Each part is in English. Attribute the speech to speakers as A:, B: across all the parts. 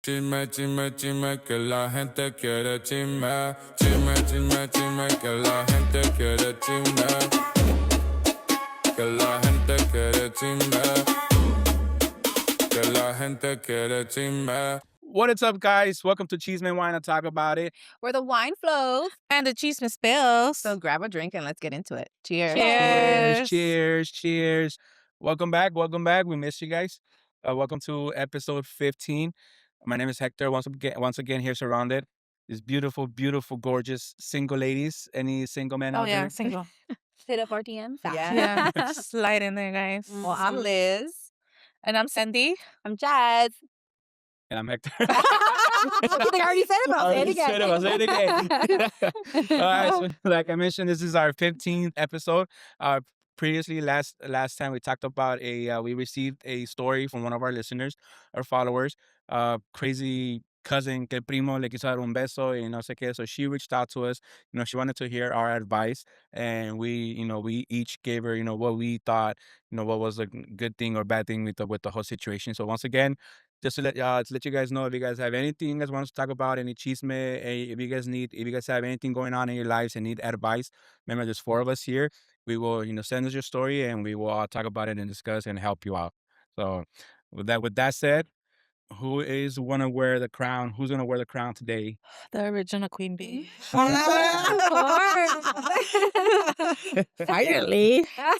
A: Chisme, chisme, chisme, que la gente quiere chisme. Chisme, chisme, chisme, que la gente quiere chisme. Que la gente quiere chisme. Que la gente quiere chisme.
B: What is up, guys? Welcome to Chisme Wine to talk about it.
C: Where the wine flows
D: and the chisme spills.
C: So grab a drink and let's get into it. Cheers.
B: Cheers. Welcome back. We missed you guys. Welcome to episode 15. My name is Hector. Once again, here surrounded. These beautiful, gorgeous single ladies. Any single men out there?
D: Oh, yeah, single.
C: Hit up our DMs.
D: Yeah. Slide in there, guys.
C: Well, I'm Liz.
D: And I'm Cindy.
C: I'm Jazz.
B: And I'm Hector.
C: I already said it, but I'll say it again.
B: All right, so like I mentioned, this is our 15th episode. Previously, last time we talked about we received a story from one of our listeners, our followers, crazy cousin que el primo le quiso dar un beso y no sé qué. So she reached out to us. She wanted to hear our advice, and we each gave her, what we thought, what was a good thing or bad thing with the whole situation. So once again, just to let you guys know, if you guys have anything you guys want us to talk about, any chisme, if you guys have anything going on in your lives and need advice, remember there's 4 of us here. We will, send us your story and we will talk about it and discuss and help you out. So with that said, who is want to wear the crown? Who's gonna wear the crown today?
D: The original Queen Bee.
C: Finally.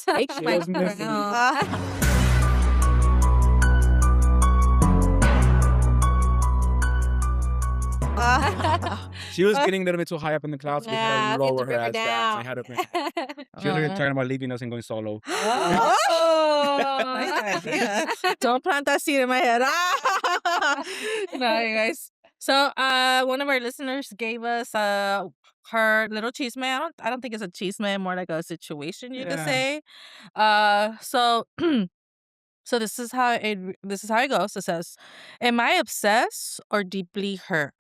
C: Take my crown.
B: She was getting a little bit too high up in the clouds. We had to lower her ass down. She was talking about leaving us and going solo.
D: Don't plant that seed in my head. No, you guys. So, one of our listeners gave us her little chisme. I don't think it's a chisme, more like a situation, you could say. So this is how it goes. It says, "Am I obsessed or deeply hurt?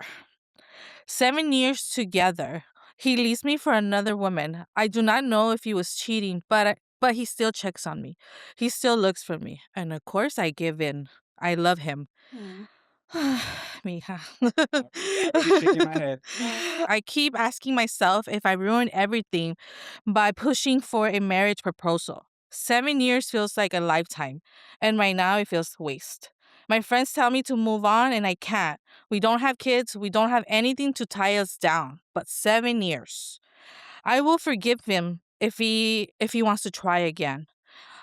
D: 7 years together. He leaves me for another woman. I do not know if he was cheating, but he still checks on me. He still looks for me. And of course I give in. I love him." Mija.
B: Shaking my head.
D: I keep asking myself if I ruined everything by pushing for a marriage proposal. 7 years feels like a lifetime, and right now it feels waste. My friends tell me to move on, and I can't. We don't have kids. We don't have anything to tie us down. But 7 years. I will forgive him if he wants to try again.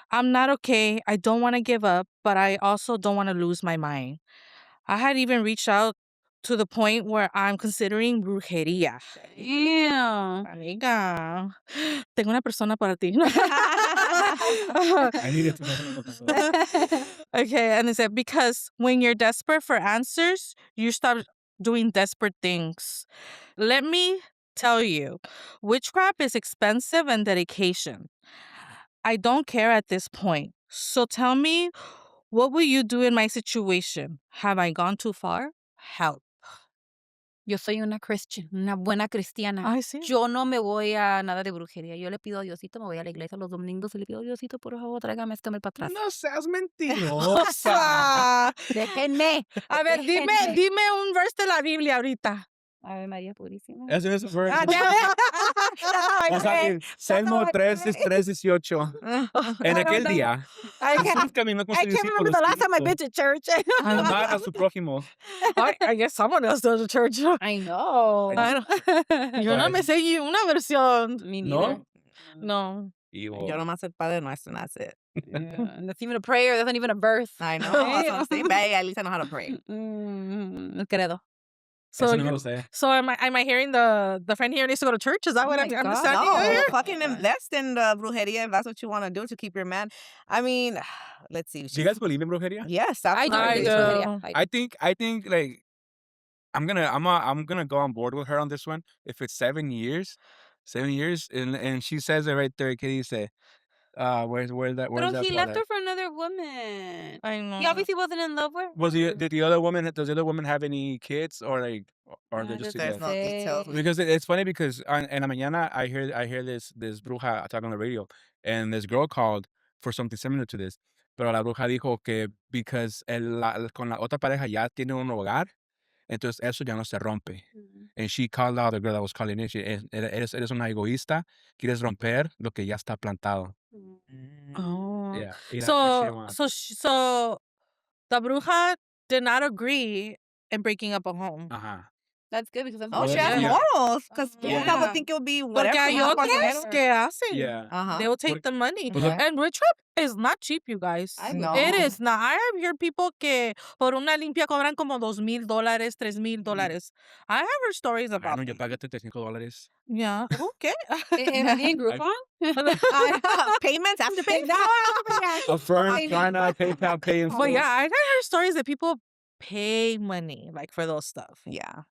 D: I'm not okay. I don't want to give up, but I also don't want to lose my mind. I had even reached out to the point where I'm considering brujería.
C: Damn.
D: Amiga, tengo una persona para ti.
B: I needed to know.
D: Okay, and it said, because when you're desperate for answers, you stop doing desperate things. Let me tell you, witchcraft is expensive and dedication. I don't care at this point. So tell me, what will you do in my situation? Have I gone too far? Help.
C: Yo soy una Christian, una buena cristiana.
D: Ay, sí.
C: Yo no me voy a nada de brujería. Yo le pido a Diosito, me voy a la iglesia los domingos y le pido a Diosito, por favor, tráigame este hombre para atrás.
B: No seas mentirosa.
C: Déjenme.
D: A ver, dime un verse de la Biblia ahorita.
C: Ave María Purísima.
B: Eso es verse.
D: O
B: sea, Salmo 3:18. En aquel día, Jesús caminó con sus
C: I can't remember the last time I've been to church.
B: amar a su prójimo.
D: I guess someone else does a church.
C: I know.
D: Yo no me sé una versión.
C: Me neither.
D: No.
E: Yo nomás el Padre Nuestro, and that's it.
C: Yeah. That's even a prayer. That's not even a verse.
E: I know. That's what I'm saying. But at least I know how to pray.
C: El credo.
D: So,
B: Eso no me lo sé.
D: so am I hearing the friend here needs to go to church? Is that what I'm
C: God,
D: understanding?
E: No,
D: here?
E: fucking invest in the brujeria if that's what you want to do to keep your man. I mean, let's see.
B: Do you guys believe in brujeria?
E: Yes,
C: I do.
E: absolutely.
D: I do.
B: I think like I'm gonna go on board with her on this one. If it's 7 years, and she says it right there. ¿Qué dice? Where's that? Where's
C: But
B: that
C: he
B: part
C: left
B: at?
C: her for another woman.
D: I know.
C: He obviously wasn't in love with her.
B: Does the other woman have any kids or they're just
E: There's
B: together?
E: no details.
B: Because it's funny because en la mañana I hear this bruja talking on the radio, and this girl called for something similar to this. Pero la bruja dijo que because con la otra pareja ya tiene un hogar, Entonces, eso ya no se rompe.
C: Mm.
B: And she called out the girl that was calling in. She, eres una egoísta. Quieres romper lo que ya está plantado.
D: Oh.
B: Yeah. Y she
D: So,
B: didn't want
D: so, so the bruja did not agree in breaking up a home.
B: Ajá.
C: That's good because that's
E: Oh,
B: Well,
E: she
B: that's-
E: has
B: yeah.
E: morals. Because
C: Yeah.
E: I would think it would be
D: Porque
E: whatever.
D: hay
E: más por
D: otros
E: dinero.
D: que hacen.
B: Yeah.
E: Ajá.
D: They will take
B: Porque-
D: the money.
B: Pues,
D: And witch trap is not cheap, you guys.
E: No.
D: It is not. I have heard people que por una limpia cobran como $2,000, $3,000. I have heard stories about
B: Bueno, yo
D: it.
B: pagué $35.
D: Yeah. Okay.
C: Have you in Groupon?
E: Payments after payments.
B: A firm trying to PayPal pay in
D: But
B: full.
D: yeah, I've heard stories that people pay money like for those stuff.
E: Yeah.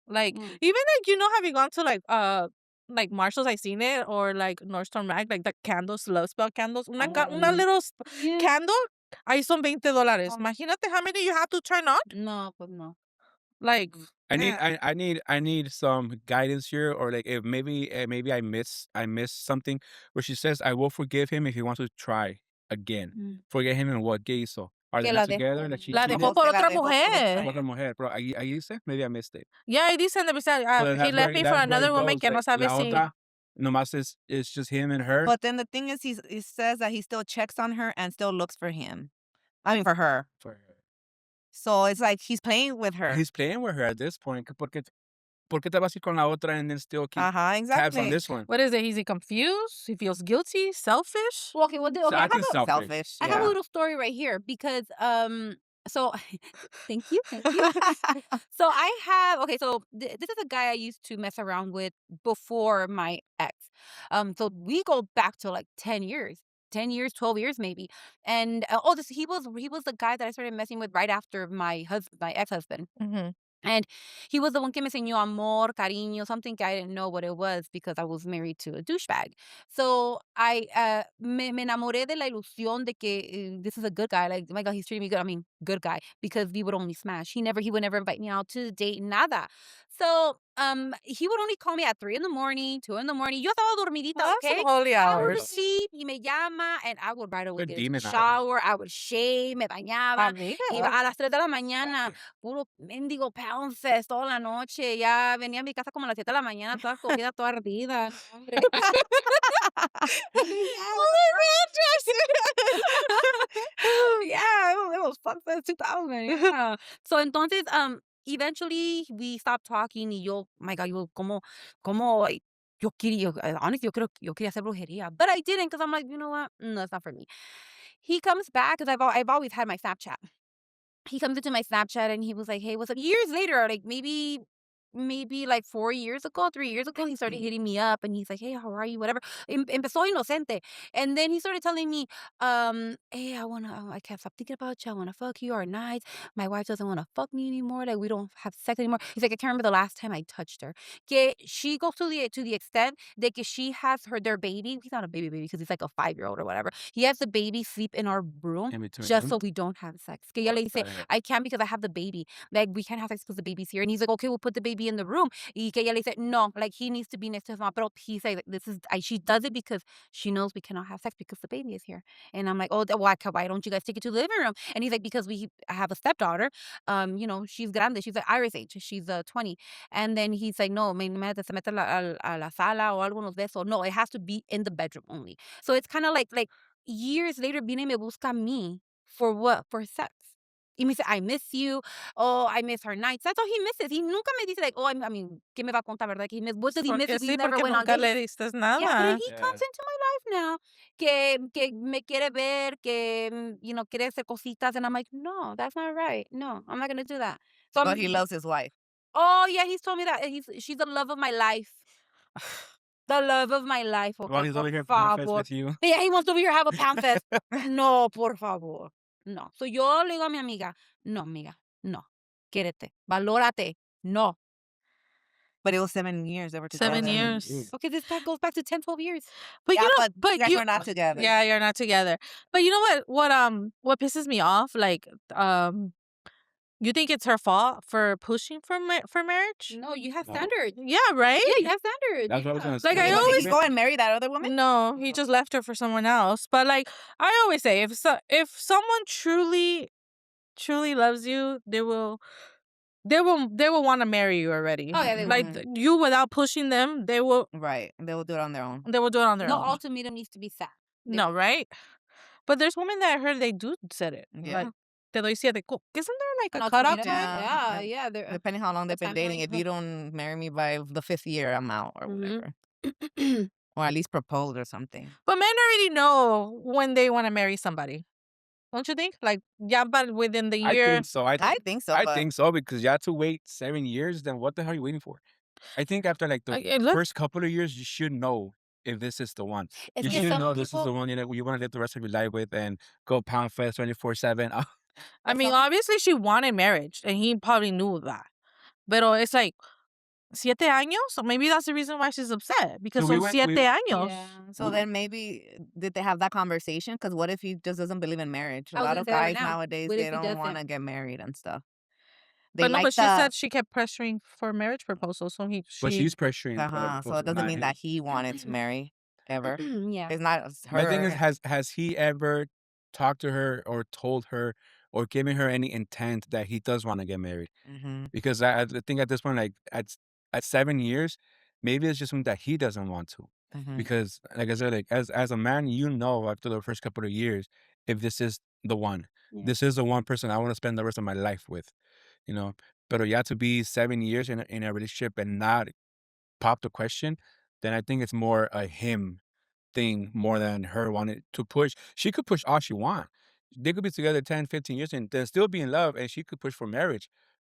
D: Like
C: Mm.
D: even like have you gone to like Marshalls? I seen it or like Nordstrom Rack, like the candles, love spell candles. Una little
C: Yeah.
D: candle. Ahí son $20.
C: Oh.
D: Imagínate how many you have to turn on.
C: No, pues no.
D: Like
B: I need some guidance here, or like if maybe I missed something where she says I will forgive him if he wants to try again.
C: Mm.
B: Forgive him and what? ¿Qué hizo? Are they
C: Que
B: not
C: la dejó.
B: together? Like she
D: la
B: cheated?
D: dejó por
E: Que la
D: otra
E: dejó por
D: mujer.
B: Otra mujer, bro. Ahí dice? Maybe I missed it.
D: Yeah, it dicen
B: So
D: he left me for another woman que no sabe
B: la
D: si.
B: otra, nomás it's just him and her.
E: But then the thing is, he says that he still checks on her and still looks for him. I mean, for her. So it's like he's playing with her.
B: He's playing with her at this point. ¿Por qué te vas a ir con la otra and then still keep
E: Ajá,
B: tabs
E: exactly.
B: on this one?
D: What is it? Is he confused? He feels guilty? Selfish?
C: Well, okay, well,
B: So
C: okay,
B: I
C: I
B: think
C: have a,
B: selfish.
E: Selfish.
C: I have a
E: Yeah.
C: little story right here because so thank you. So I have so this is a guy I used to mess around with before my ex. So we go back to like 10 years. 10 years, 12 years maybe. And he was the guy that I started messing with right after my ex-husband.
D: Mm-hmm.
C: And he was the one que me enseñó amor, cariño, something I didn't know what it was because I was married to a douchebag. So I me enamoré de la ilusión de que this is a good guy. Like, oh my God, he's treating me good. I mean, good guy, because we would only smash. He would never invite me out to date, nada. So he would only call me at 3 in the morning, 2 in the morning. Yo estaba dormidita,
D: Well, that's
C: okay?
D: some holy
C: I would
D: hours.
C: sleep, y me llama, and I would right away
B: Good
C: get in the
B: demon hours.
C: shower. I would shave, me bañaba.
D: Amiga.
C: Y a las 3 de la mañana, puro mendigo pound fest toda la noche. Ya venía a mi casa como a las 7 de la mañana, toda cogida, toda ardida. No, hombre. Yeah, it was fuck fest 2000. Yeah. So entonces, eventually we stopped talking y yo, my God, como, honestly, yo quería hacer brujería, but I didn't because I'm like, you know what? No, it's not for me. He comes back because I've always had my Snapchat. He comes into my Snapchat and he was like, hey, what's up? Years later, like maybe like 4 years ago, 3 years ago, he started hitting me up and he's like, hey, how are you? Whatever. Empezó inocente. And then he started telling me, hey, I can't stop thinking about you. I want to fuck you our nights. My wife doesn't want to fuck me anymore. Like, we don't have sex anymore. He's like, I can't remember the last time I touched her. Que she goes to the extent that she has their baby. He's not a baby because he's like a 5-year-old or whatever. He has the baby sleep in our room
B: In between
C: just
B: them?
C: so we don't have sex. Que ella le dice, I can't because I have the baby. Like, we can't have sex because the baby's here. And he's like, okay, we'll put the baby in the room. Y que ella le dice, no, like, he needs to be next to his mom. But he says, she does it because she knows we cannot have sex because the baby is here. And I'm like, oh, why don't you guys take it to the living room? And he's like, because I have a stepdaughter. She's grande. She's like Iris age. She's 20. And then he's like, no, se mete a la sala o algunos de eso. No, it has to be in the bedroom only. So it's kind of like years later, viene y me busca a mí for what? For sex. Y me dice, I miss you. Oh, I miss her nights. That's all he misses. He nunca me dice, like, oh, I mean, ¿qué me va a contar, verdad? Que he miss, what did he miss if
D: Sí,
C: we never
D: porque
C: went on
D: nunca
C: dates?
D: le diste nada.
C: Yeah, but he
B: Yeah.
C: comes into my life now, que me quiere ver, que, quiere hacer cositas. And I'm like, no, that's not right. No, I'm not going to do that. So
E: But he loves his wife.
C: Oh, yeah, he's told me that. She's the love of my life. The love of my life. Okay,
B: Well, he's
C: por
B: over here pound fest
C: favor.
B: with you.
C: Yeah, he wants to be here have a pound fest. No, por favor. No. So yo le digo a mi amiga, no, amiga, no. Quiérete. Valórate. No.
E: But it was 7 years they were together.
D: 7 years.
C: Okay, this goes back to 10, 12 years.
D: But
E: Yeah,
D: you know,
E: but you guys were not together.
D: Yeah, you're not together. But you know what pisses me off? Like, you think it's her fault for pushing for marriage?
C: No, you have
B: No.
C: standards.
D: Yeah, right?
C: Yeah, you have standards.
B: That's what I was gonna say.
D: Like, I
E: Did
D: always
E: he go and marry that other woman?
D: No, he just left her for someone else. But like I always say, if someone truly loves you, they will they will want to marry you already.
C: Oh, yeah, they
D: like
C: will.
D: you without pushing them, they will
E: Right. They will do it on their own.
D: do it on their
C: No
D: own.
C: ultimatum needs to be set.
D: No, right? But there's women that I heard they do set it.
E: Yeah.
D: Like, te doy siete. Isn't there like
C: An
D: a cutoff
C: ultimatum?
D: time?
C: Yeah,
E: and
C: yeah. They're,
E: Depending how long they've been
C: time
E: dating,
C: point.
E: if you don't marry me by the 5th year, I'm out or
C: Mhm.
E: whatever. Or at least propose or something.
D: But men already know when they want to marry somebody. Don't you think? Like, yeah, but within the
B: I
D: year.
B: think so.
E: I think so,
B: I
E: but
B: think so because you have to wait 7 years. Then what the hell are you waiting for? I think after like the
D: Look,
B: first couple of years, you should know if this is the one.
C: It's
B: You
C: que
B: should
C: some
B: know this is the
C: people-
B: one you want to live the rest of your life with and go pound fest 24/7.
D: I mean, obviously she wanted marriage, and he probably knew that. But it's like 7 años, so maybe that's the reason why she's upset because
B: So we
D: son
B: went-
D: 7
B: we-
D: años.
C: Yeah.
E: so then maybe did they have that conversation? Because what if he just doesn't believe in marriage? A
C: I was
E: lot
C: gonna
E: of
C: say that right
E: guys
C: now.
E: nowadays,
C: What if
E: they
C: he
E: don't
C: doesn't?
E: want to get married and stuff. They
D: But no,
E: like
D: but she
E: the
D: said she kept pressuring for marriage proposals, so
B: but she's pressuring.
E: so it doesn't mean that he wanted to marry ever.
C: Yeah.
E: It's not her.
B: My thing is, has he ever talked to her or told her or given her any intent that he does want to get married?
E: Mm-hmm.
B: Because I think at this point, like at 7 years, maybe it's just something that he doesn't want to.
E: Mm-hmm.
B: Because like I said, like as a man, you know after the first couple of years if this is the one.
C: Yeah.
B: This is the one person I want to spend the rest of my life with, you know. But you have to be 7 years in a relationship and not pop the question, then I think it's more a him thing more than her wanting to push. She could push all she want. They could be together 10, 15 years and they'll still be in love and she could push for marriage.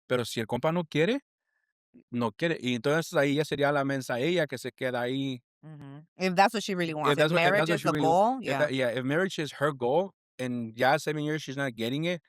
B: Pero si el compa no quiere, no quiere. Y entonces ahí ya sería la mensa ella que se queda ahí.
E: Mm-hmm. If that's what she really wants, if
B: that's
E: marriage
B: what
E: is
B: she
E: the
B: really-
E: goal,
B: if marriage is her goal and 7 years she's not getting it,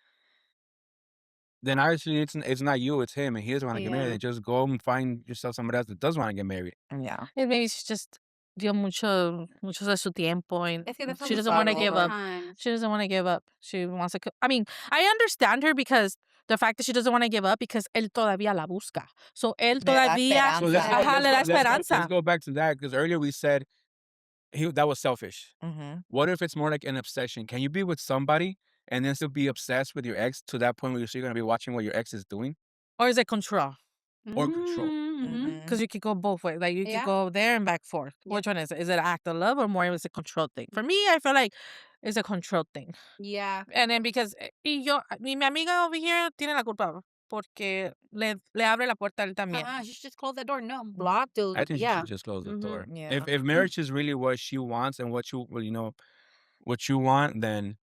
B: then obviously it's not you, it's him, and he doesn't want to get married.
C: Yeah.
B: Then just go and find yourself somebody else that does want to get married.
E: yeah.
D: And maybe she just dio mucho de su tiempo, and
C: Es que that's
D: she
C: what
D: doesn't
C: we
D: want to
C: saw
D: give
C: all the
D: up.
C: time.
D: She doesn't want to give up. She wants to. I mean, I understand her because the fact that she doesn't want to give up because él todavía la busca. So él
E: Le da
D: todavía.
E: esperanza. So
D: Ajá, le da esperanza.
B: Let's go back to that because earlier we said that was selfish.
E: Mm-hmm.
B: What if it's more like an obsession? Can you be with somebody and then still be obsessed with your ex to that point where you're still gonna be watching what your ex is doing?
D: Or is it control?
B: Or control.
C: Mhm.
D: Because you could go both ways. Like, you
C: Yeah.
D: could go there and back forth.
C: Yeah.
D: Which one is it? Is it an act of love or more is it a control thing? For me, I feel like it's a control thing.
C: Yeah.
D: And then because mi amiga over here tiene la culpa porque le abre la puerta a él también.
C: You should just close that door. No, block, dude.
B: I think
C: Yeah.
B: she should just close the
C: Mhm.
B: door.
E: Yeah.
B: If marriage is really what she wants and what what you want, then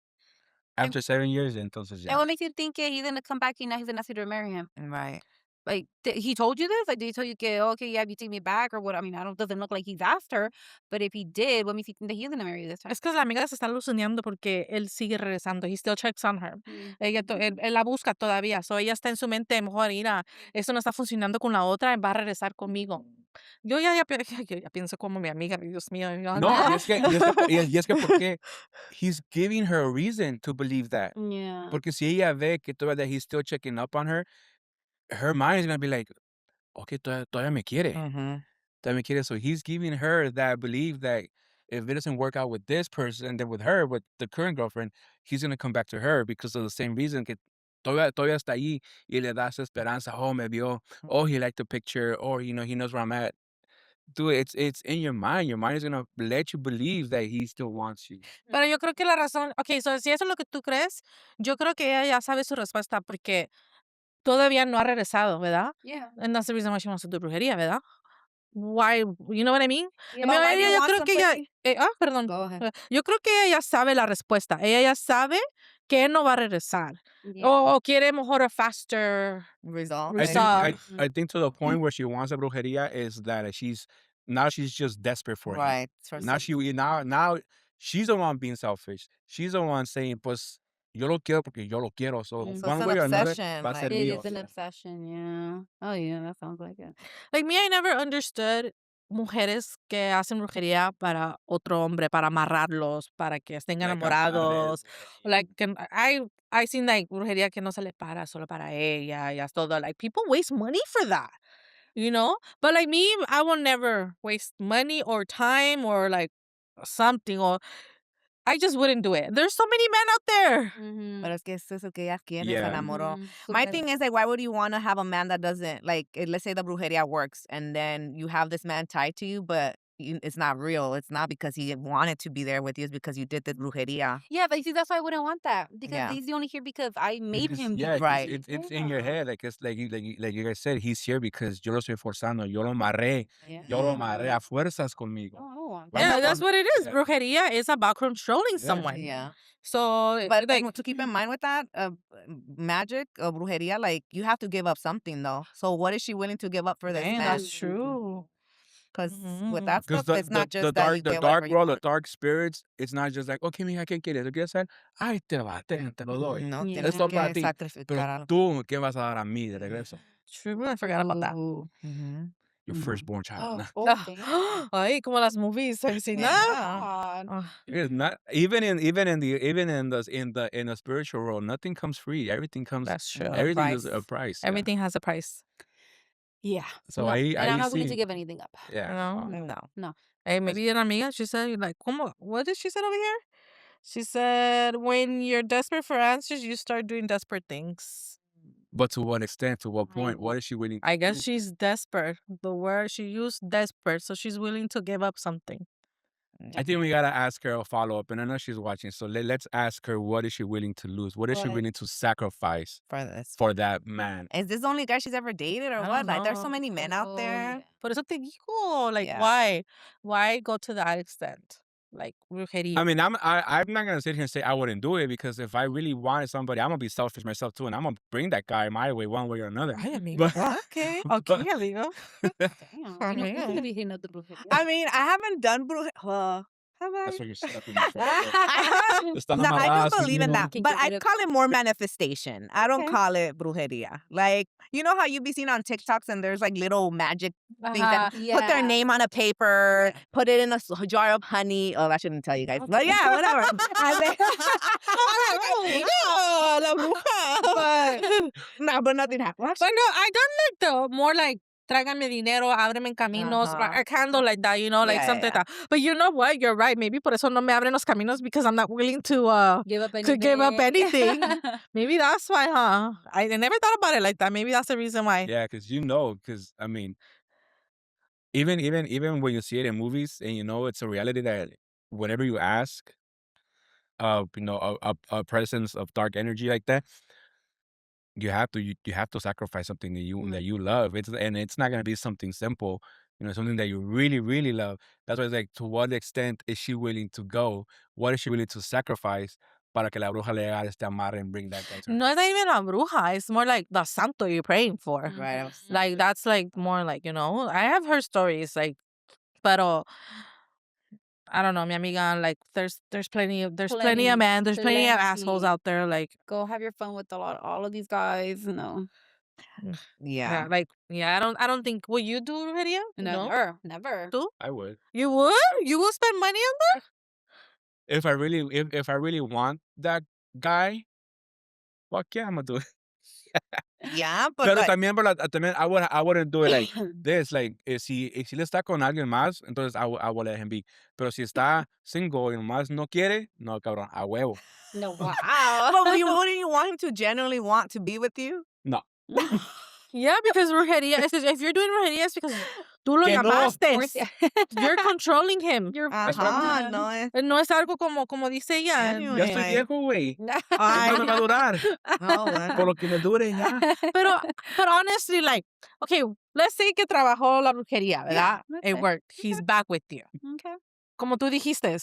B: after 7 years, entonces
C: And
B: ya.
C: what makes you think he's gonna come back and now he's gonna ask you to marry him?
E: Right.
C: Like, he told you this? Like, did he tell you, okay, yeah, you take me back or what? I mean, doesn't look like he's asked her, but if he did, what makes you think that he's gonna marry you this time?
D: Es que la amiga se está alucinando porque él sigue regresando. He still checks on her. Él la busca todavía. So ella está en su mente, mejor, mira, eso no está funcionando con la otra, va a regresar conmigo. Yo ya pienso como mi amiga, Dios mío.
B: No, y es que, ¿por qué? He's giving her a reason to believe that.
C: Yeah.
B: Porque si ella ve que todavía he's still checking up on her, her mind is going to be like, okay, todavía me quiere.
E: Mm-hmm.
B: Todavía me quiere. So he's giving her that belief that if it doesn't work out with this person, then with her, with the current girlfriend, he's going to come back to her because of the same reason que todavía está ahí y le da esa esperanza. Oh, me vio. Oh, he liked the picture. Or, he knows where I'm at. Dude, it's in your mind. Your mind is going to let you believe that he still wants you.
D: Pero yo creo que la razón, okay, so si eso es lo que tú crees, yo creo que ella ya sabe su respuesta porque todavía no ha regresado, ¿verdad?
C: Yeah.
D: And that's the reason why she wants to do brujería, ¿verdad? Why, you know what I mean?
C: Yeah,
D: Pero
E: why do you
D: yo
E: want
D: creo que ella,
E: somebody-
D: perdón.
E: Go ahead.
D: Yo creo que ella ya sabe la respuesta. Ella ya sabe que él no va a regresar.
C: Yeah.
D: O quiere mejor a faster
E: Result.
B: I think to the point where she wants a brujería is that she's just desperate for him.
E: Right.
B: Now she's the one being selfish. She's the one saying, pues, yo lo quiero porque yo lo quiero. So
C: So
E: it's
B: one
E: an
B: way or another,
E: obsession,
B: va a ser
E: like-
C: It
B: mío.
C: is an obsession, yeah. Oh, yeah, that sounds like it.
D: Like me, I never understood mujeres que hacen brujería para otro hombre, para amarrarlos, para que estén
B: Like
D: enamorados.
B: amarres.
D: Like, I seen like brujería que no se le para solo para ella, ya todo. Like, people waste money for that, you know? But like me, I will never waste money or time or like something. Or I just wouldn't do it. There's so many men out there.
E: Pero es que eso es lo que ella quiere, se
B: Yeah.
E: enamoró. My thing is, like, why would you want to have a man that doesn't, like, let's say the brujeria works, and then you have this man tied to you, but it's not real. It's not because he wanted to be there with you. It's because you did the brujeria.
C: Yeah, but see, that's why I wouldn't want that because
E: Yeah.
C: he's only here because I made him.
B: Yeah,
E: Right.
B: it's in your head. Like it's like you guys said, he's here because yo lo estoy forzando. Yo lo amarré. Yo lo amarré a fuerzas conmigo.
C: Oh,
D: Yeah, that's what it is.
B: Yeah.
D: Brujeria is about controlling someone.
E: Yeah.
D: So,
E: But
D: like,
E: to keep in mind with that, magic, brujeria, like, you have to give up something, though. So what is she willing to give up for this
D: dang,
E: man?
D: that's true.
E: Because
D: Mhm.
E: with that
B: Because
E: stuff, it's not just that you
B: the
E: get
B: dark
E: whatever you
B: world, the
E: want.
B: dark spirits, it's not just like, okay, mija, ¿qué quieres? ¿Lo quieres hacer? Ay, te va, te lo doy.
E: No,
C: Yeah.
E: tienes
B: Esto para
E: que
B: ti.
E: sacrificar
B: Pero
E: algo.
B: tú, ¿qué vas a dar a mí de regreso?
D: True, I forgot about that.
C: Ooh.
E: Mhm.
B: Your
C: No.
B: firstborn child.
C: Oh,
B: Nah.
C: damn.
D: Ay, como las movies. Have you seen
E: Yeah.
D: that?
C: God.
D: Ah,
B: It's not even in the spiritual world, nothing comes free. Everything comes.
D: that's true.
B: Everything is
E: Price.
B: a price. Yeah.
D: Everything has a price.
C: Yeah.
B: So
C: No.
B: I
C: And I'm not willing
B: see.
C: to give anything up.
B: Yeah.
D: You know?
E: No.
C: No.
D: Hey, maybe an amiga, she said, like, ¿cómo? What did she say over here? She said, when you're desperate for answers, you start doing desperate things.
B: But to what extent? To what
C: I
B: point? What
C: know.
B: is she willing?
D: I guess
B: to
D: she's desperate. The word she used, desperate. So she's willing to give up something.
B: I think we gotta ask her a follow up, and I know she's watching. So let's ask her what is she willing to lose? What is she
C: What?
B: willing to sacrifice
E: For this.
B: for that man?
E: Is this the only guy she's ever dated or
D: I
E: what?
D: don't
E: Like, there's so
D: know.
E: many men out
C: Oh,
E: there.
C: yeah.
D: Por eso te digo, like,
E: Yeah.
D: why? Why go to that extent? Like, brujeria.
B: I mean, I'm not gonna sit here and say I wouldn't do it because if I really wanted somebody, I'm gonna be selfish myself too, and I'm gonna bring that guy my way, one way or another.
D: Ay, amigo.
B: But
E: Okay.
D: Okay, amigo.
C: Damn. You know,
D: Amiga.
C: you could be hitting up the brujeria.
E: I mean, I haven't done brujeria. Have I?
B: that's what you're set up in your face.
E: I haven't.
B: Están
E: No, I
B: amarradas
E: don't believe in
B: conmigo.
E: that.
C: Can
E: But
C: get
E: I
C: rid of-
E: call it more manifestation. I don't
C: Okay.
E: call it brujeria. Like, you know how you be seeing on TikToks and there's like little magic things that put their name on a paper, put it in a jar of honey. Oh, I shouldn't tell you guys. But yeah, whatever.
D: Oh, la bruja.
E: But nothing happened.
D: But no, I done like the more like tráigame dinero, ábreme caminos,
E: Uh-huh.
D: a candle like that, you know, like
E: Yeah,
D: something
E: yeah.
D: like that. But you know what? You're right. Maybe por eso no me abren los caminos because I'm not willing to
C: Give up anything.
D: give up anything. Maybe that's why, huh? I never thought about it like that. Maybe that's the reason why.
B: Yeah, because I mean, even when you see it in movies and you know it's a reality that whenever you ask, a presence of dark energy like that, you have to sacrifice something that you love. It's not gonna be something simple, something that you really really love. That's why it's like, to what extent is she willing to go? What is she willing to sacrifice para que la bruja le haga este amarre and bring that guy to her?
D: No, it's not even a bruja. It's more like the santo you're praying for.
E: Right. I was-
D: Like that's like more like, I have heard stories like, pero I don't know, mi amiga, like there's plenty of men, there's plenty of assholes
C: Plenty.
D: out there, like
C: Go have your fun with all of these guys. No.
E: Yeah.
D: I don't think, will you do brujeria? No.
C: Never.
D: Do?
B: I would.
D: You would? You will spend money on that?
B: If I really want that guy, fuck yeah, I'm gonna do it.
E: Yeah, but
B: Pero
E: like,
B: también I wouldn't do it like this. Like, si le está con alguien más, entonces I will let him be. Pero si está single y nomás no quiere, no, cabrón, a huevo.
C: No. Wow.
E: but wouldn't you want him to genuinely want to be with you?
B: No.
D: Yeah, because brujeria, if you're doing brujeria, it's because tú lo
B: Que no.
D: llamaste. You're controlling him.
E: Ajá, no es.
D: No es algo como dice ella.
E: Genuine.
B: Ya estoy viejo, güey.
E: Ay,
B: ¿Cuánto me va a durar?
E: no, bueno.
B: Por lo que me dure, ya.
D: But honestly, like, okay, let's say que trabajó la brujería, ¿verdad?
C: let's
D: It
C: say.
D: worked. He's back with you.
C: Okay.
D: Como tú dijiste,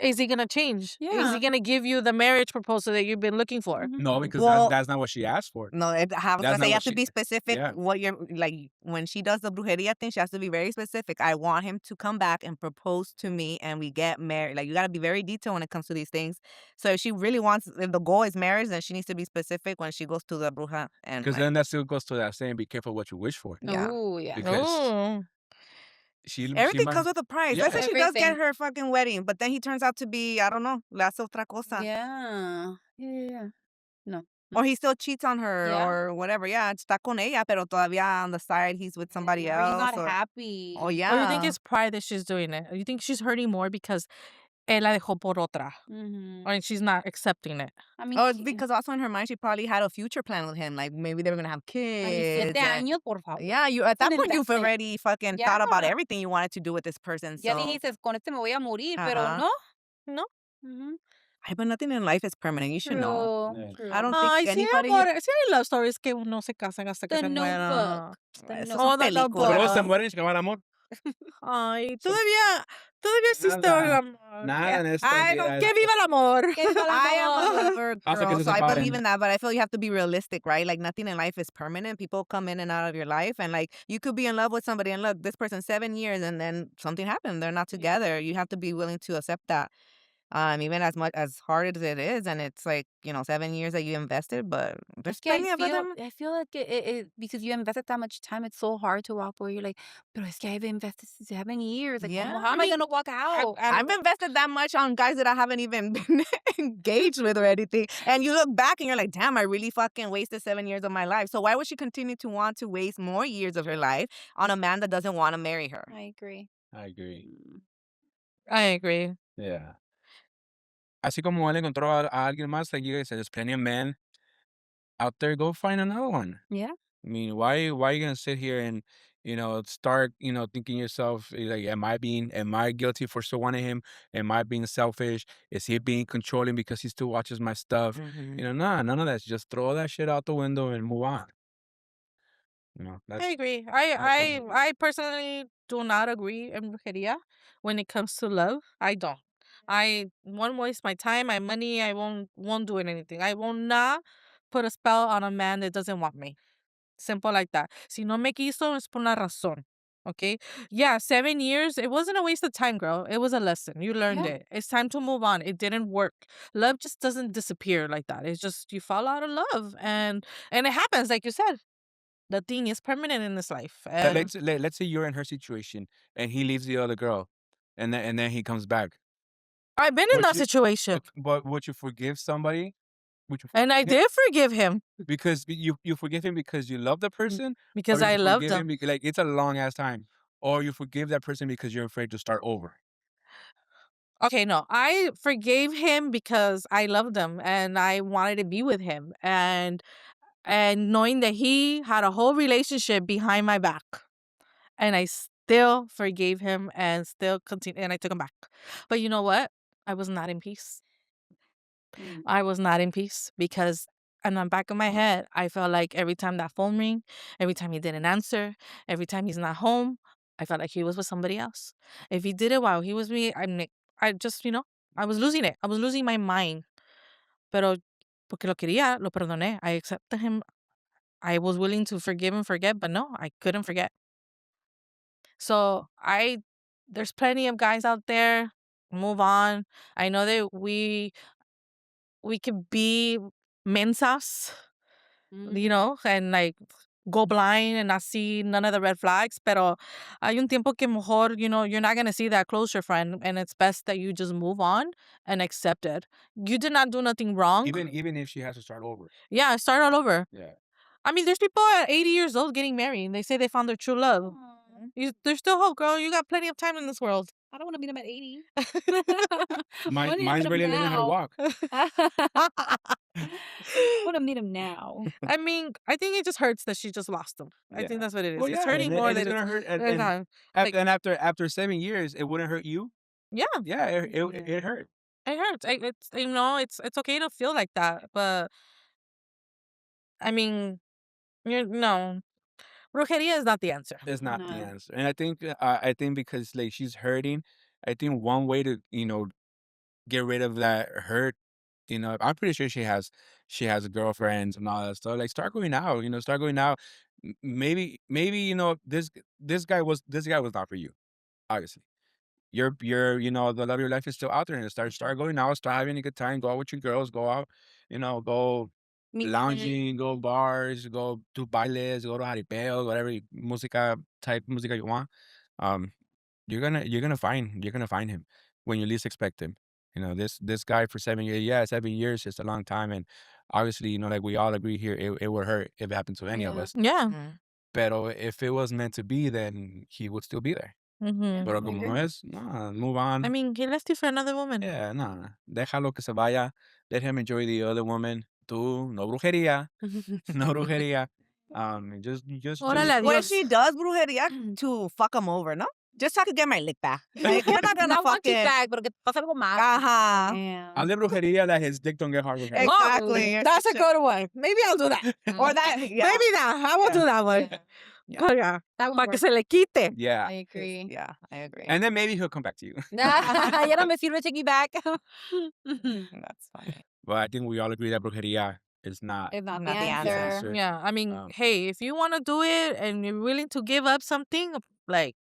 D: is he gonna change? Is
C: Yeah.
D: he gonna give you the marriage proposal that you've been looking for?
B: No, because
E: Well-
B: that's not what she asked for.
E: No, I was
B: That's
E: gonna
B: not
E: say you
B: what
E: have to
B: she-
E: be specific.
B: yeah.
E: What you're like when she does the brujeria thing, she has to be very specific. I want him to come back and propose to me, and we get married. Like, you got to be very detailed when it comes to these things. So if she really wants, if the goal is marriage, then she needs to be specific when she goes to the bruja. And
B: Because
E: like,
B: then that still goes to that saying, be careful what you wish for.
E: Yeah.
C: Oh, yeah.
B: Because
D: Oh.
E: everything
B: might-
E: comes with a price.
B: Yeah.
E: Let's say she does get
C: Everything.
E: her fucking wedding, but then he turns out to be, I don't know, la hace otra cosa.
C: Yeah. Yeah.
E: Or he still cheats on her
C: Yeah.
E: or whatever. Yeah, está con ella, pero todavía on the side he's with somebody
C: Or
E: else.
C: he's not
E: or-
C: happy.
E: Oh, yeah.
D: Or you think it's pride that she's doing it? Or you think she's hurting more because él la dejó por otra.
C: Mhm.
D: Or she's not accepting it.
C: I mean,
E: Oh, it's because also in her mind, she probably had a future plan with him. Like maybe they were gonna have kids.
C: 17 años, por favor.
E: Yeah, you at that
C: an
E: point you've
C: investment.
E: already fucking thought about
C: Yeah.
E: everything you wanted to do with this person.
C: Ya
E: So,
C: dijiste, con este me voy a morir, pero
E: uh-huh.
C: no.
D: No.
C: Mhm.
E: Ay, but nothing in life is permanent. You should know.
C: True.
B: Yeah.
C: True.
E: I don't think
D: Ay, sí hay
E: anybody.
D: amor, sí hay love stories que no se casan hasta que
C: The
D: se mueran.
C: Notebook. The
E: Eso
C: Notebook.
E: son
D: Oh, The
E: películas.
B: Pero
D: Notebook.
B: se mueren y se acaba el amor.
D: Ay, todavía existe
B: Nada.
D: el amor.
B: Nada en esta
D: Ay, no,
B: vida.
D: que viva el amor.
C: Que viva el
E: I am a
C: amor.
E: lover
B: Hasta que
E: girl,
B: se
E: so I
B: separen.
E: believe in that, but I feel you have to be realistic, right? Like nothing in life is permanent. People come in and out of your life, and like you could be in love with somebody, and look, this person 7 years, and then something happened. They're not together. You have to be willing to accept that. Even as much as hard as it is, and it's like 7 years that you invested, but there's
C: Es que
E: plenty of them.
C: I feel like it because you invested that much time, it's so hard to walk away. You're like, pero es que I've invested 7 years. Like,
E: Yeah.
C: how am I gonna walk out?
E: I've invested that much on guys that I haven't even been engaged with or anything. And you look back and you're like, damn, I really fucking wasted 7 years of my life. So why would she continue to want to waste more years of her life on a man that doesn't want to marry her?
C: I agree.
B: I agree.
D: I agree.
B: Yeah. Así como él encontró a alguien más, like you guys said, there's plenty of men out there. Go find another one.
C: Yeah.
B: I mean, why are you gonna sit here and start thinking yourself like, am I guilty for still wanting him? Am I being selfish? Is he being controlling because he still watches my stuff?
E: Mhm.
B: Nah, none of that. Just throw that shit out the window and move on. That's
D: I agree.
B: I-
D: I personally do not agree in brujeria when it comes to love. I don't. I won't waste my time, my money. I won't do anything. I will not put a spell on a man that doesn't want me. Simple like that. Si no me quiso es por una razón. Okay? Yeah, 7 years. It wasn't a waste of time, girl. It was a lesson. You learned
C: Yeah.
D: it. It's time to move on. It didn't work. Love just doesn't disappear like that. It's just you fall out of love, and it happens, like you said. The thing is permanent in this life. And
B: let's say you're in her situation and he leaves the other girl, and then he comes back.
D: I've been in
B: Would
D: that
B: you-
D: situation.
B: But would you forgive somebody? Would you
D: And I
B: forgive-
D: did forgive him
B: because you forgive him because you love the person,
D: because
B: or you
D: I loved
B: forgive
D: him.
B: like it's a long ass time, or you forgive that person because you're afraid to start over.
D: Okay, no. I forgave him because I loved him and I wanted to be with him. And knowing that he had a whole relationship behind my back. And I still forgave him and still continued, and I took him back. But you know what? I was not in peace.
C: Mm.
D: I was not in peace because in the back of my head, I felt like every time that phone ring, every time he didn't answer, every time he's not home, I felt like he was with somebody else. If he did it while he was with me, I just, I was losing it. I was losing my mind. Pero porque lo quería, lo perdoné. I accepted him. I was willing to forgive and forget, but no, I couldn't forget. So there's plenty of guys out there. Move on. I know that we could be mensas, and like go blind and not see none of the red flags. Pero hay un tiempo que mejor, you're not gonna see that closure, friend, and it's best that you just move on and accept it. You did not do nothing wrong.
B: Even if she has to start over.
D: Yeah, start all over.
B: Yeah.
D: I mean, there's people at 80 years old getting married, and they say they found their true love. There's still hope, girl. You got plenty of time in this world.
C: I don't want to meet him at 80.
B: Mine's barely learning how to walk.
C: I want to meet him now.
D: I mean, I think it just hurts that she just lost him. I
B: Yeah.
D: think that's what it is.
B: Well,
D: It's
B: yeah,
D: hurting
B: and
D: more
B: it's
D: than
B: gonna hurt.
D: it's not. Like-
B: And after 7 years, it wouldn't hurt you.
D: Yeah,
B: Yeah, it hurt.
D: it hurts. It's okay to feel like that, but I mean, no, brujeria is not the answer.
B: It's not the
C: No.
B: answer. And I think because like she's hurting, I think one way to get rid of that hurt, I'm pretty sure she has girlfriends and all that stuff. Like start going out, start going out. Maybe this guy was not for you, obviously. Your the love of your life is still out there, and start going out, start having a good time, go out with your girls, go out, go
C: Me-
B: lounging, go bars, go to bailes, go to jaripeo, whatever type música you want. You're gonna find him when you least expect him. This guy for 7 years, yeah, 7 years is a long time, and obviously, like we all agree here, it would hurt if it happened to any of
C: Yeah.
B: us.
D: Yeah,
E: Mhm.
B: But if it was meant to be, then he would still be there.
D: Mhm.
B: Pero como no es, nah, move on.
D: I mean, he left you for another woman.
B: Yeah, nah. Déjalo que se vaya. Let him enjoy the other woman. Tú, no brujería. No brujería. Just
D: Órale,
E: What if
D: adiós.
E: she does brujería to fuck him over, no? Just so I could get my lick back. Like, you're not gonna
C: Not want you
E: fucking...
C: back, pero que te pase algo más.
E: Ajá.
C: Damn.
B: hazle brujería that his dick don't get hard with her.
E: Exactly.
D: That's a good one. Maybe I'll do that.
E: Or that, yeah.
D: Maybe that. I will do that one.
E: Yeah.
D: Oh, yeah.
C: That would
D: Para que
C: work.
D: se le quite.
B: Yeah.
C: I agree.
E: Yeah, I agree.
B: And then maybe he'll come back to you.
C: Ya no me sirve take you back.
E: That's funny.
B: But I think we all agree that brujería is not.
C: It's not,
E: Not
C: the
E: the
C: answer.
B: answer.
D: Yeah, I mean,
B: Um,
D: hey, if you want to do it and you're willing to give up something, like,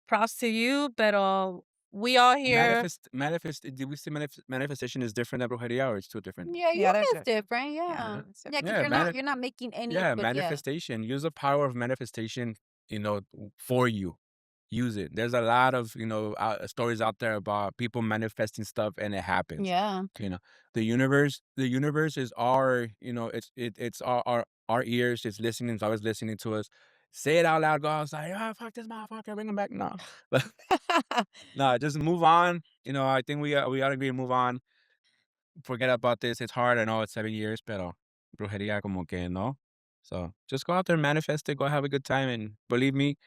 D: props to you, but we all here.
B: Did we say manifestation is different than brujería or it's two different?
C: Yeah,
E: Yeah,
C: yoga
E: that's
C: is different. Yeah,
E: Yeah.
C: yeah, because
B: Yeah,
C: you're not making any.
B: Yeah,
C: but
B: manifestation. Use the power of manifestation, for you. Use it. There's a lot of, stories out there about people manifesting stuff and it happens.
C: Yeah.
B: The universe is it's our ears. It's listening. It's always listening to us. Say it out loud. Go outside. Oh, fuck this motherfucker. Bring him back. No, no, just move on. I think we ought to agree to move on. Forget about this. It's hard. I know it's 7 years, pero brujería como que no. So just go out there and manifest it. Go have a good time, and believe me,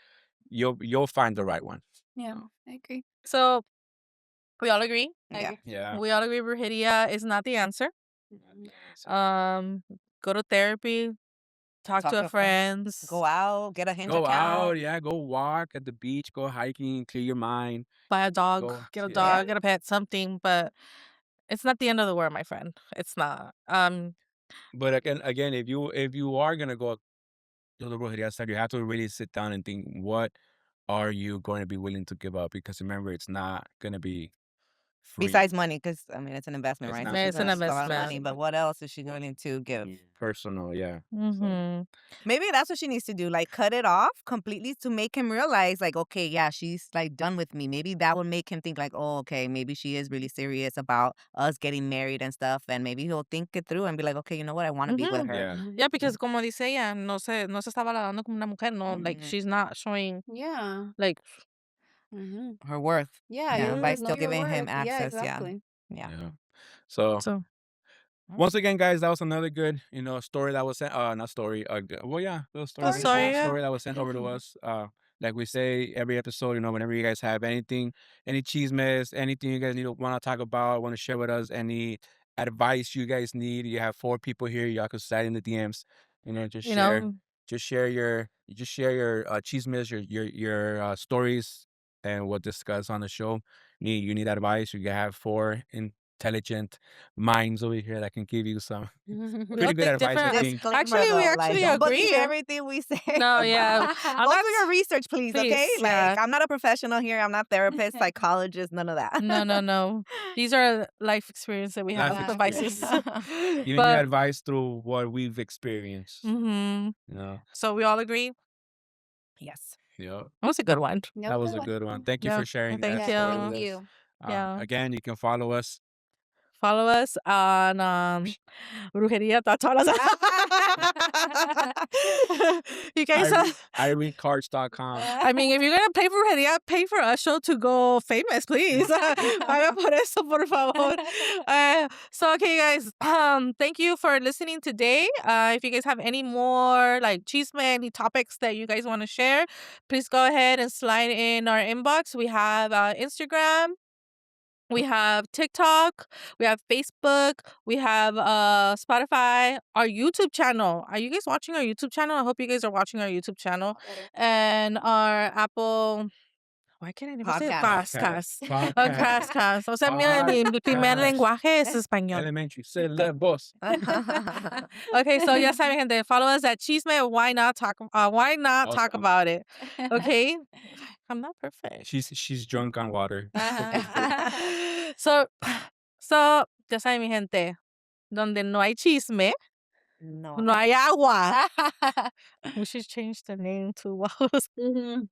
B: you'll find the right one.
C: Yeah, I agree.
D: So we all agree.
E: Yeah.
B: Yeah.
D: We all agree brujería is not the answer. Go to therapy, talk to a friend.
E: Go out, get a Hinge
B: Go
E: account.
B: out, yeah. Go walk at the beach. Go hiking. Clear your mind.
D: Buy a dog,
B: Go-
D: get a
B: yeah.
D: dog, get a pet, something, but it's not the end of the world, my friend. It's not.
B: But again, if you are gonna go to the brujería side, you have to really sit down and think, what are you going to be willing to give up? Because remember, it's not gonna be free.
E: Besides money, because it's an investment,
B: It's
E: right?
B: not-
E: So
D: It's
E: she's
D: an
E: gonna spend a lot of
D: investment.
E: money, but what else is she willing to give?
B: Personal, yeah.
D: mhm.
E: Maybe that's what she needs to do. Like, cut it off completely to make him realize, like, okay, yeah, she's like done with me. Maybe that would make him think, like, oh, okay, maybe she is really serious about us getting married and stuff. And maybe he'll think it through and be like, okay, you know what? I want to be with her.
B: Yeah.
D: Yeah, because como dice ella, no se estaba lavando como una mujer. No, like
E: Mhm.
D: she's not showing
C: Yeah.
D: like
C: Mm-hmm.
E: Her worth.
C: Yeah,
E: Yeah,
C: you
E: by
C: know
E: still
C: your
E: giving him
C: worth. Yeah,
E: access, yeah.
C: exactly.
E: Yeah.
B: So
D: so.
B: once again, guys, that was another good, story that was sent. Not story. Little story.
D: story, yeah.
B: Story that was sent over to us. Like we say every episode, whenever you guys have anything, any chismes, anything you guys want to talk about, want to share with us, any advice you guys need, you have 4 people here. Y'all can slide in the DMs. Just
D: You
B: share.
D: know,
B: Just share your chismes, your stories, and we'll discuss on the show. You need advice. You have 4 intelligent minds over here that can give you some pretty good
D: think
B: advice. I
D: different-
B: think.
E: Disclaimer,
D: Actually, we
E: though,
D: actually
E: don't believe
D: agree.
E: everything we say.
D: No, yeah. I'm
E: Go
D: not-
E: do your research, please, okay?
D: Please,
E: Like,
D: yeah.
E: I'm not a professional here. I'm not therapist, psychologist, none of that.
D: No. These are life experience that we have
B: Life
D: with devices.
B: Giving you
D: But-
B: advice through what we've experienced.
D: Mhm. So we all agree.
E: Yes.
B: Yeah.
D: That was a good one.
B: That was a good one. Thank you
D: Yeah.
B: for sharing
D: Thank
B: that
D: you.
B: story
C: Thank
B: with
C: you.
B: us.
D: Yeah.
B: Again, you can follow us.
D: Follow us on Brujería Tataras. You guys,
B: IreneCards.com.
D: I mean, if you're gonna pay for Brujería, pay for a show to go famous, please. Paga por eso, por favor. So, okay, guys. Thank you for listening today. If you guys have any more like chisme, any topics that you guys want to share, please go ahead and slide in our inbox. We have Instagram. We have TikTok, we have Facebook, we have Spotify, our YouTube channel. Are you guys watching our YouTube channel? I hope you guys are watching our YouTube channel. And our Apple... Why can't I never say it?
E: Podcast.
D: Podcast. O sea, mira, mi primer lenguaje es español.
B: Elementary. Say let boss.
D: Okay, so ya saben, gente, follow us at Chisme. Why not talk
B: Awesome.
D: about it? Okay? I'm not perfect.
B: She's drunk on water.
D: So, ya saben, mi gente, donde no hay chisme,
E: No.
D: no hay agua. We should change the name to what was...
C: Mhm.